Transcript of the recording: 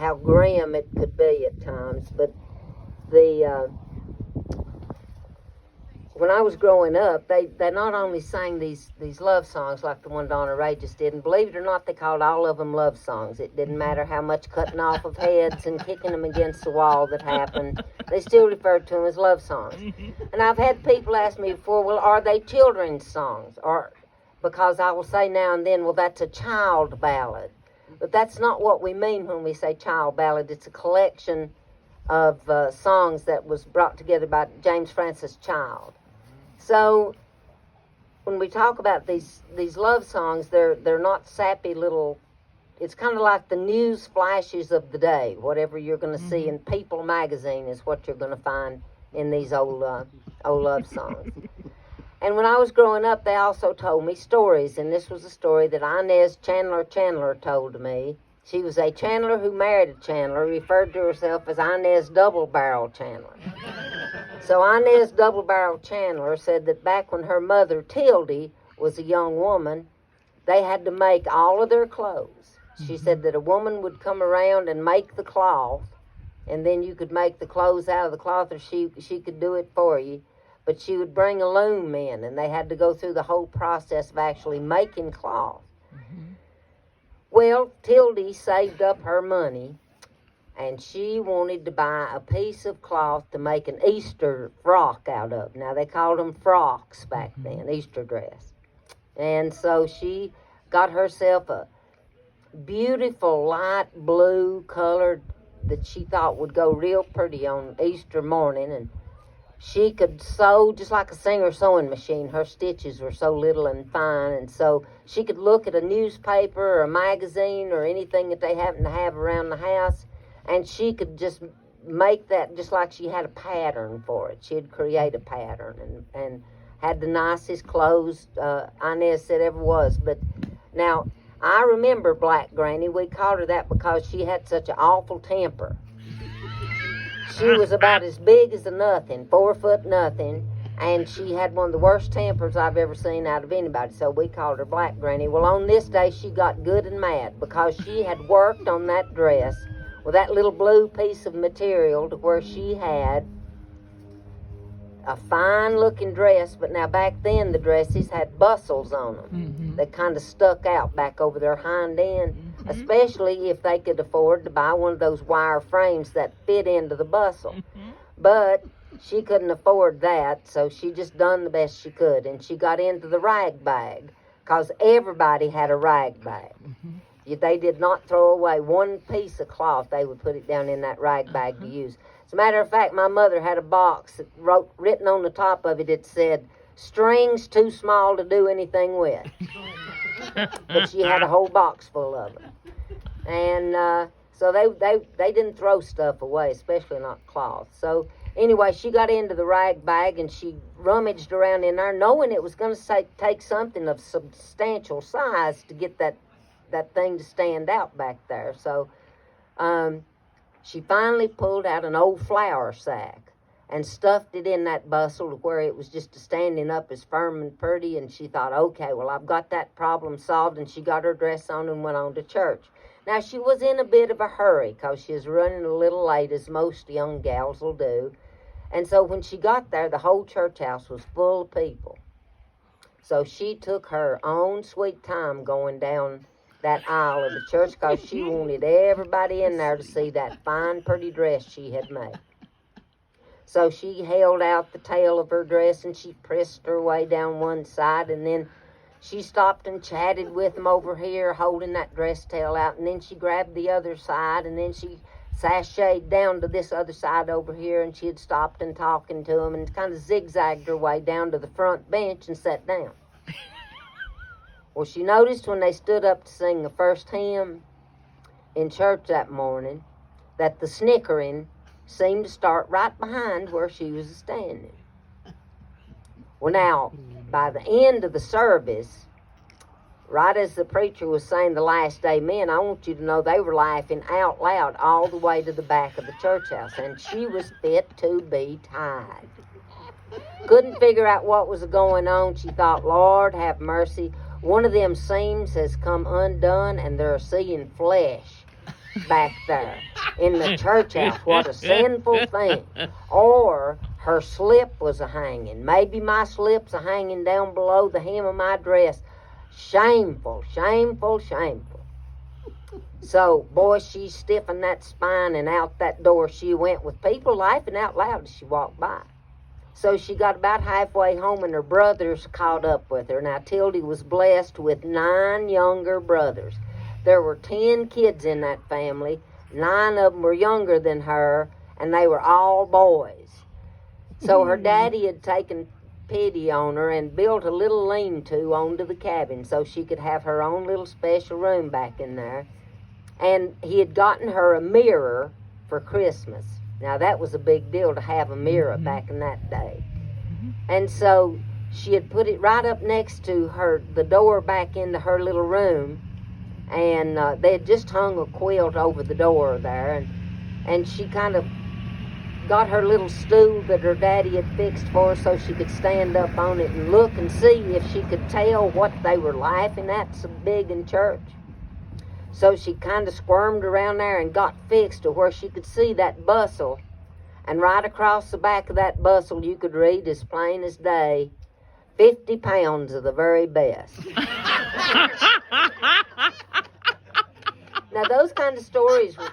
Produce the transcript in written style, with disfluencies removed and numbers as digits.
how grim it could be at times. But the when I was growing up, they not only sang these love songs like the one Donna Ray just did, and believe it or not, they called all of them love songs. It didn't matter how much cutting off of heads and kicking them against the wall that happened. They still referred to them as love songs. And I've had people ask me before, well, are they children's songs? Or because I will say now and then, well, that's a child ballad. But that's not what we mean when we say child ballad. It's a collection of songs that was brought together by James Francis Child. So when we talk about these love songs, they're not sappy little. It's kind of like the news flashes of the day. Whatever you're going to see in People magazine is what you're going to find in these old love songs. And when I was growing up, they also told me stories, and this was a story that Inez Chandler told me. She was a Chandler who married a Chandler, referred to herself as Inez Double Barrel Chandler. So Inez Double Barrel Chandler said that back when her mother, Tildy, was a young woman, they had to make all of their clothes. She said that a woman would come around and make the cloth, and then you could make the clothes out of the cloth, or she could do it for you. But she would bring a loom in, and they had to go through the whole process of actually making cloth. Well, Tildy saved up her money, and she wanted to buy a piece of cloth to make an Easter frock out of. Now, they called them frocks back then, Easter dress. And so she got herself a beautiful light blue color that she thought would go real pretty on Easter morning, and she could sew just like a Singer sewing machine. Her stitches were so little and fine, and so she could look at a newspaper or a magazine or anything that they happened to have around the house, and she could just make that just like she had a pattern for it. She'd create a pattern and had the nicest clothes Inez said ever was. But now, I remember Black Granny. We called her that because she had such an awful temper. She was about as big as a nothing, 4 foot nothing, and she had one of the worst tempers I've ever seen out of anybody, so we called her Black Granny. Well, on this day, she got good and mad because she had worked on that dress with that little blue piece of material to where she had a fine-looking dress, but now back then the dresses had bustles on them that kind of stuck out back over their hind end, especially if they could afford to buy one of those wire frames that fit into the bustle. But she couldn't afford that, so she just done the best she could, and she got into the rag bag because everybody had a rag bag. They did not throw away one piece of cloth. They would put it down in that rag bag to use. As a matter of fact, my mother had a box that written on the top of it, it said, "Strings too small to do anything with." But she had a whole box full of them. And so they didn't throw stuff away, especially not cloth. So anyway, she got into the rag bag and she rummaged around in there, knowing it was going to take something of substantial size to get that thing to stand out back there. So she finally pulled out an old flour sack and stuffed it in that bustle to where it was just standing up as firm and pretty, and she thought, okay, well, I've got that problem solved, and she got her dress on and went on to church. Now, she was in a bit of a hurry because she was running a little late, as most young gals will do, and so when she got there, the whole church house was full of people. So she took her own sweet time going down that aisle of the church because she wanted everybody in there to see that fine, pretty dress she had made. So she held out the tail of her dress and she pressed her way down one side, and then she stopped and chatted with them over here holding that dress tail out, and then she grabbed the other side, and then she sashayed down to this other side over here, and she had stopped and talking to them and kind of zigzagged her way down to the front bench and sat down. Well, she noticed when they stood up to sing the first hymn in church that morning that the snickering seemed to start right behind where she was standing. Well, now, by the end of the service, right as the preacher was saying the last amen, I want you to know they were laughing out loud all the way to the back of the church house, and she was fit to be tied. Couldn't figure out what was going on. She thought, Lord, have mercy. One of them seams has come undone, and they're seeing flesh back there. in the church house. What a sinful thing. Or her slip was a hanging. Maybe my slip's a hanging down below the hem of my dress. Shameful, shameful, shameful. So, boy, she stiffened that spine, and out that door she went with people laughing out loud as she walked by. So she got about halfway home, and her brothers caught up with her. Now, Tildy was blessed with 9 younger brothers. There were 10 kids in that family. 9 of them were younger than her, and they were all boys. So her daddy had taken pity on her and built a little lean-to onto the cabin so she could have her own little special room back in there. And he had gotten her a mirror for Christmas. Now, that was a big deal to have a mirror back in that day. And so she had put it right up next to the door back into her little room. And they had just hung a quilt over the door there. And she kind of got her little stool that her daddy had fixed for her so she could stand up on it and look and see if she could tell what they were laughing at so big in church. So she kind of squirmed around there and got fixed to where she could see that bustle. And right across the back of that bustle you could read as plain as day, 50 pounds of the very best. Now those kind of stories were